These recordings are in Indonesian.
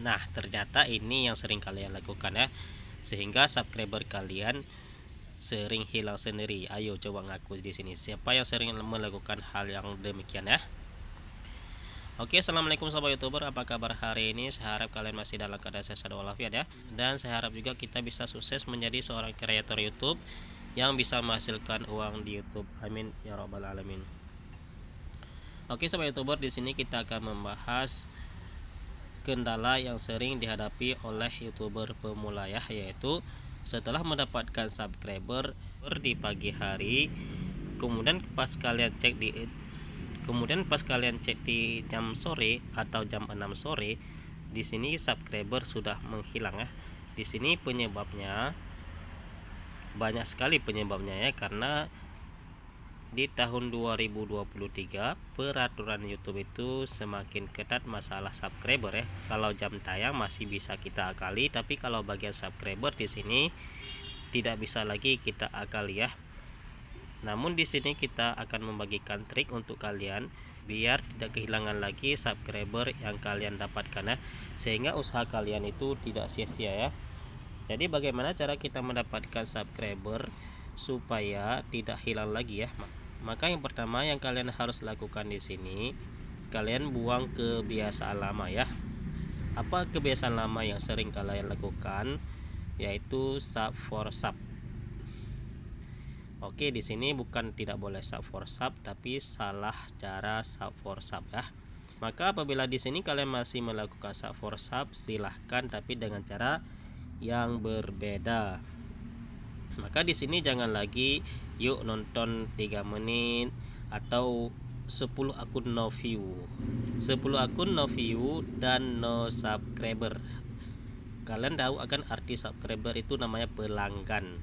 Nah, ternyata ini yang sering kalian lakukan ya, sehingga subscriber kalian sering hilang sendiri. Ayo coba ngaku di sini. Siapa yang sering melakukan hal yang demikian ya? Oke, assalamualaikum sahabat youtuber, apa kabar hari ini? Saya harap kalian masih dalam keadaan sehat walafiat ya. Dan saya harap juga kita bisa sukses menjadi seorang kreator YouTube yang bisa menghasilkan uang di YouTube. Amin ya robbal alamin. Oke sahabat youtuber, di sini kita akan membahas kendala yang sering dihadapi oleh youtuber pemula ya, yaitu setelah mendapatkan subscriber di pagi hari, kemudian pas kalian cek di jam sore atau jam 6 sore, di sini subscriber sudah menghilang ya. Di sini penyebabnya banyak sekali penyebabnya ya, karena di tahun 2023 peraturan YouTube itu semakin ketat masalah subscriber ya. Kalau jam tayang masih bisa kita akali, tapi kalau bagian subscriber di sini tidak bisa lagi kita akali ya. Namun di sini kita akan membagikan trik untuk kalian biar tidak kehilangan lagi subscriber yang kalian dapatkan ya, sehingga usaha kalian itu tidak sia-sia ya. Jadi bagaimana cara kita mendapatkan subscriber supaya tidak hilang lagi ya? Maka yang pertama yang kalian harus lakukan di sini, kalian buang kebiasaan lama ya. Apa kebiasaan lama yang sering kalian lakukan? Yaitu sub for sub. Oke, di sini bukan tidak boleh sub for sub, tapi salah cara sub for sub ya. Maka apabila di sini kalian masih melakukan sub for sub, silahkan, tapi dengan cara yang berbeda. Maka di sini jangan lagi yuk nonton 3 menit atau 10 akun no view. 10 akun no view dan no subscriber. Kalian tahu akan arti subscriber itu namanya pelanggan.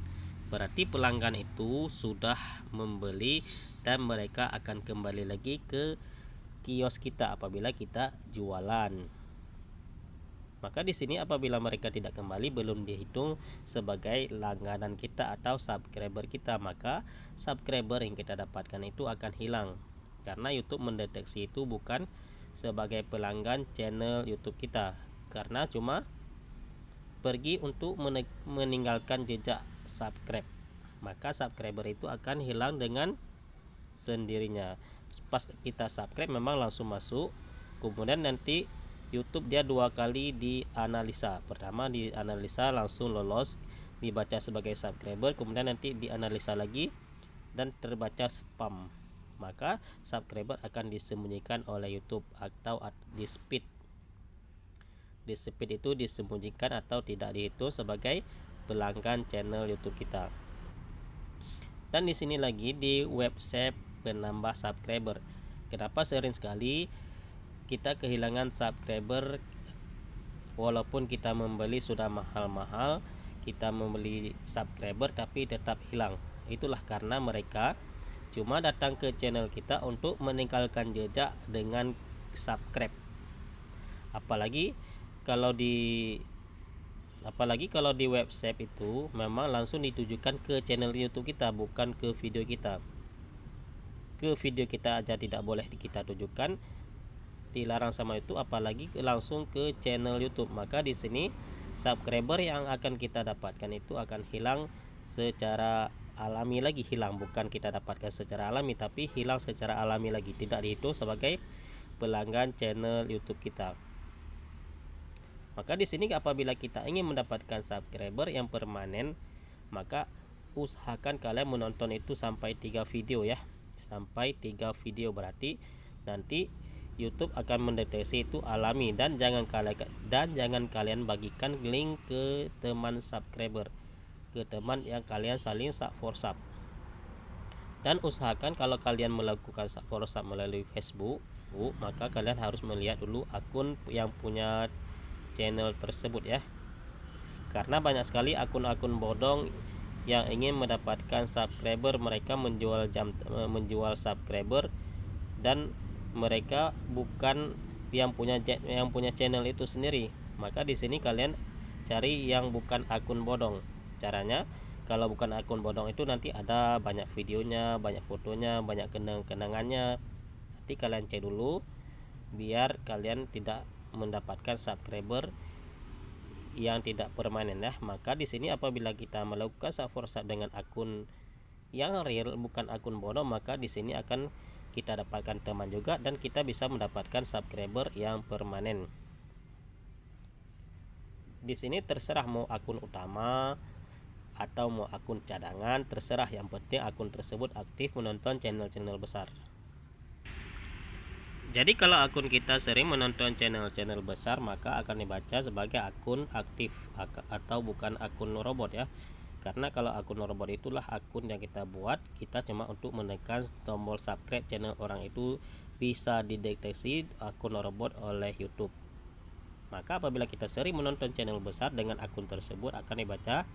Berarti pelanggan itu sudah membeli dan mereka akan kembali lagi ke kios kita apabila kita jualan. Maka di sini apabila mereka tidak kembali, belum dihitung sebagai langganan kita atau subscriber kita, maka subscriber yang kita dapatkan itu akan hilang, karena YouTube mendeteksi itu bukan sebagai pelanggan channel YouTube kita, karena cuma pergi untuk meninggalkan jejak subscribe. Maka subscriber itu akan hilang dengan sendirinya. Pas kita subscribe memang langsung masuk, kemudian nanti YouTube dia 2 kali dianalisa. Pertama dianalisa langsung lolos, dibaca sebagai subscriber, kemudian nanti dianalisa lagi dan terbaca spam. Maka subscriber akan disembunyikan oleh YouTube atau di speed. Di speed itu disembunyikan atau tidak dihitung sebagai pelanggan channel YouTube kita. Dan di sini lagi di website penambah subscriber. Kenapa sering sekali kita kehilangan subscriber walaupun kita membeli sudah mahal-mahal, kita membeli subscriber tapi tetap hilang? Itulah karena mereka cuma datang ke channel kita untuk meninggalkan jejak dengan subscribe. Apalagi kalau di website itu memang langsung ditujukan ke channel YouTube kita, bukan ke video kita. Ke video kita aja tidak boleh kita tujukan, dilarang sama itu, apalagi langsung ke channel YouTube. Maka di sini subscriber yang akan kita dapatkan itu akan hilang secara alami lagi, bukan kita dapatkan secara alami, tapi hilang secara alami lagi, tidak dihitung sebagai pelanggan channel YouTube kita. Maka di sini apabila kita ingin mendapatkan subscriber yang permanen, maka usahakan kalian menonton itu sampai 3 video ya. Sampai 3 video, berarti nanti YouTube akan mendeteksi itu alami, dan jangan kalian bagikan link ke teman subscriber, ke teman yang kalian saling sub for sub. Dan usahakan kalau kalian melakukan sub for sub melalui Facebook, maka kalian harus melihat dulu akun yang punya channel tersebut ya, karena banyak sekali akun-akun bodong yang ingin mendapatkan subscriber. Mereka menjual subscriber dan mereka bukan yang punya channel itu sendiri. Maka di sini kalian cari yang bukan akun bodong. Caranya, kalau bukan akun bodong itu nanti ada banyak videonya, banyak fotonya, banyak kenangannya. Nanti kalian cek dulu biar kalian tidak mendapatkan subscriber yang tidak permanen ya. Maka di sini apabila kita melakukan sub for sub dengan akun yang real bukan akun bodoh, maka di sini akan kita dapatkan teman juga dan kita bisa mendapatkan subscriber yang permanen. Di sini terserah mau akun utama atau mau akun cadangan, terserah, yang penting akun tersebut aktif menonton channel-channel besar. Jadi kalau akun kita sering menonton channel-channel besar, maka akan dibaca sebagai akun aktif atau bukan akun robot ya. Karena kalau akun robot itulah akun yang kita buat, kita cuma untuk menekan tombol subscribe channel orang, itu bisa dideteksi akun robot oleh YouTube. Maka apabila kita sering menonton channel besar dengan akun tersebut akan dibaca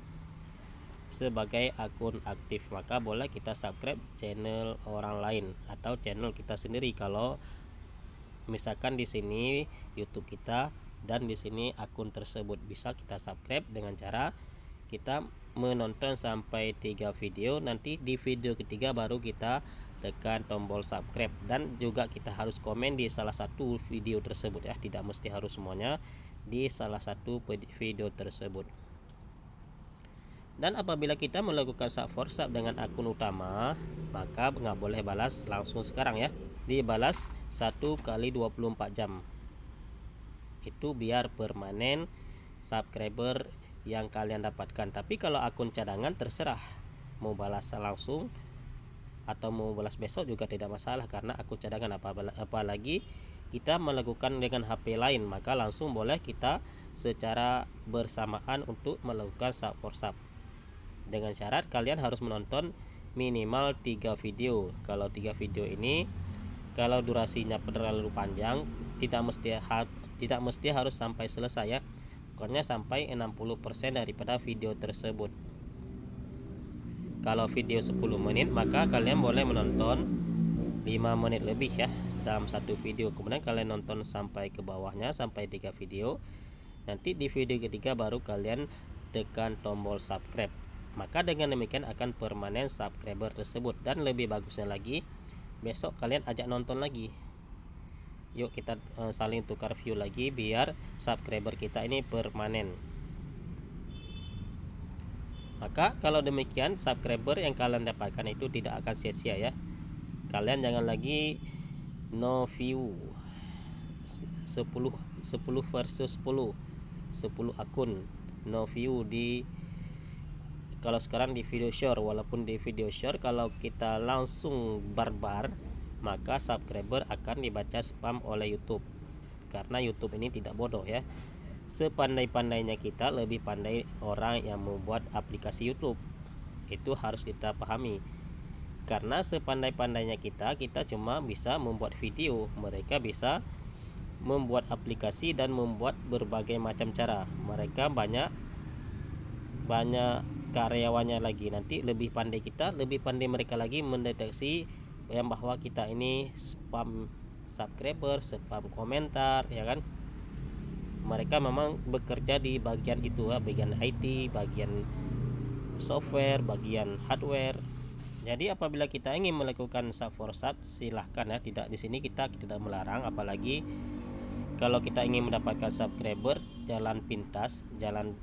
sebagai akun aktif, maka boleh kita subscribe channel orang lain atau channel kita sendiri. Kalau misalkan di sini YouTube kita dan di sini akun tersebut, bisa kita subscribe dengan cara kita menonton sampai 3 video, nanti di video ketiga baru kita tekan tombol subscribe, dan juga kita harus komen di salah satu video tersebut ya, tidak mesti harus semuanya, di salah satu video tersebut. Dan apabila kita melakukan sub for sub dengan akun utama, maka nggak boleh balas langsung sekarang ya, dibalas 1 kali 24 jam. Itu biar permanen subscriber yang kalian dapatkan. Tapi kalau akun cadangan terserah, mau balas langsung atau mau balas besok juga tidak masalah, karena akun cadangan. Apalagi kita melakukan dengan HP lain, maka langsung boleh kita secara bersamaan untuk melakukan sub for sub. Dengan syarat kalian harus menonton minimal 3 video. Kalau 3 video ini, kalau durasinya terlalu panjang, tidak mesti harus sampai selesai ya. Pokoknya sampai 60% daripada video tersebut. Kalau video 10 menit, maka kalian boleh menonton 5 menit lebih ya dalam satu video. Kemudian kalian nonton sampai ke bawahnya sampai 3 video. Nanti di video ketiga baru kalian tekan tombol subscribe. Maka dengan demikian akan permanen subscriber tersebut. Dan lebih bagusnya lagi, besok kalian ajak nonton lagi. Yuk kita saling tukar view lagi biar subscriber kita ini permanen. Maka kalau demikian subscriber yang kalian dapatkan itu tidak akan sia-sia ya. Kalian jangan lagi no view 10 versus 10 akun no view di, kalau sekarang di video share. Walaupun di video share kalau kita langsung barbar, maka subscriber akan dibaca spam oleh YouTube. Karena YouTube ini tidak bodoh ya. Sepandai-pandainya kita, lebih pandai orang yang membuat aplikasi YouTube. Itu harus kita pahami. Karena sepandai-pandainya kita cuma bisa membuat video, mereka bisa membuat aplikasi dan membuat berbagai macam cara. Mereka banyak karyawannya lagi. Nanti lebih pandai kita, lebih pandai mereka lagi mendeteksi yang bahwa kita ini spam subscriber, spam komentar ya kan. Mereka memang bekerja di bagian itu ya, bagian IT, bagian software, bagian hardware. Jadi apabila kita ingin melakukan sub for sub, silahkan ya, tidak, di sini kita tidak melarang. Apalagi kalau kita ingin mendapatkan subscriber, jalan pintas, jalan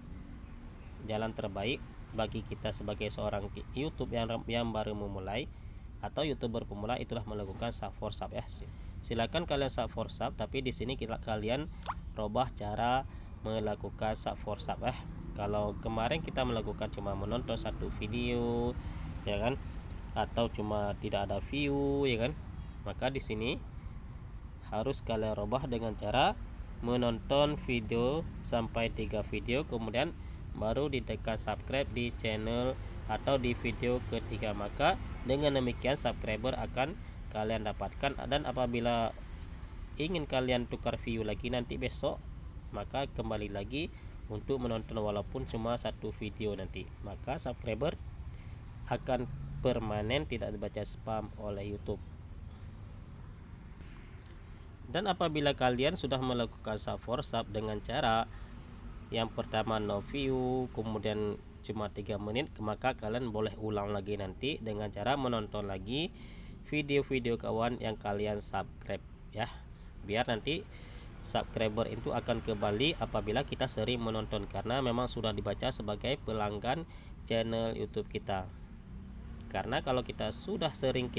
terbaik bagi kita sebagai seorang YouTube yang baru memulai atau YouTuber pemula, itulah melakukan sub for sub ya. Silakan kalian sub for sub, tapi di sini kalian robah cara melakukan sub for sub ya. Kalau kemarin kita melakukan cuma menonton satu video ya kan, atau cuma tidak ada view ya kan, maka di sini harus kalian robah dengan cara menonton video sampai 3 video, kemudian baru ditekan subscribe di channel atau di video ketiga. Maka dengan demikian subscriber akan kalian dapatkan. Dan apabila ingin kalian tukar view lagi nanti besok, maka kembali lagi untuk menonton walaupun cuma satu video nanti, maka subscriber akan permanen, tidak dibaca spam oleh YouTube. Dan apabila kalian sudah melakukan sub for sub dengan cara yang pertama no view, kemudian cuma 3 menit, maka kalian boleh ulang lagi nanti dengan cara menonton lagi video-video kawan yang kalian subscribe ya, biar nanti subscriber itu akan kembali apabila kita sering menonton, karena memang sudah dibaca sebagai pelanggan channel YouTube kita. Karena kalau kita sudah sering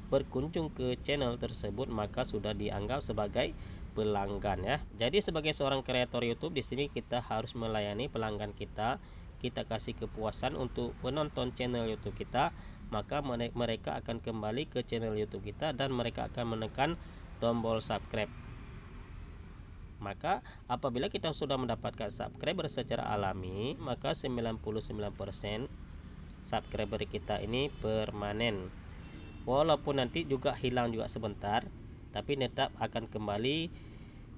berkunjung ke channel tersebut, maka sudah dianggap sebagai pelanggan ya. Jadi sebagai seorang kreator YouTube di sini kita harus melayani pelanggan kita. Kita kasih kepuasan untuk penonton channel YouTube kita, maka mereka akan kembali ke channel YouTube kita dan mereka akan menekan tombol subscribe. Maka apabila kita sudah mendapatkan subscriber secara alami, maka 99% subscriber kita ini permanen. Walaupun nanti juga hilang juga sebentar, tapi tetap akan kembali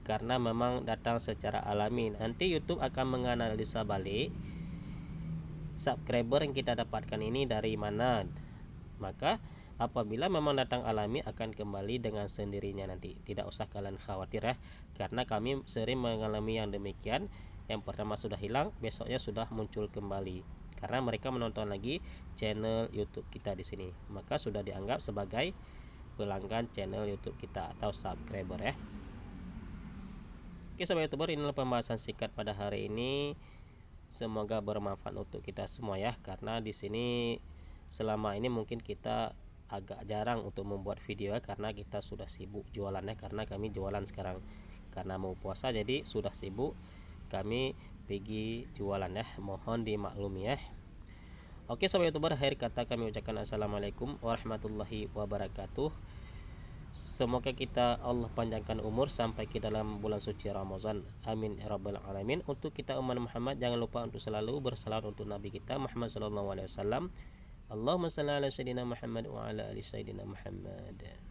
karena memang datang secara alami. Nanti YouTube akan menganalisa balik subscriber yang kita dapatkan ini dari mana. Maka apabila memang datang alami akan kembali dengan sendirinya nanti. Tidak usah kalian khawatir ya, karena kami sering mengalami yang demikian. Yang pertama sudah hilang, besoknya sudah muncul kembali karena mereka menonton lagi channel YouTube kita di sini. Maka sudah dianggap sebagai pelanggan channel YouTube kita atau subscriber ya. Oke sobat YouTuber, inilah pembahasan singkat pada hari ini. Semoga bermanfaat untuk kita semua ya, karena di sini selama ini mungkin kita agak jarang untuk membuat video ya, karena kita sudah sibuk jualannya. Karena kami jualan sekarang karena mau puasa, jadi sudah sibuk kami pergi jualan ya, mohon dimaklumi ya. Oke sobat YouTuber, akhir kata kami ucapkan assalamualaikum warahmatullahi wabarakatuh. Semoga kita Allah panjangkan umur sampai ke dalam bulan suci Ramadan. Amin ya rabbal alamin. Untuk kita umat Muhammad, jangan lupa untuk selalu bersalawat untuk Nabi kita Muhammad sallallahu alaihi wasallam. Allahumma shalli ala sayyidina Muhammad wa ala ali sayyidina Muhammad.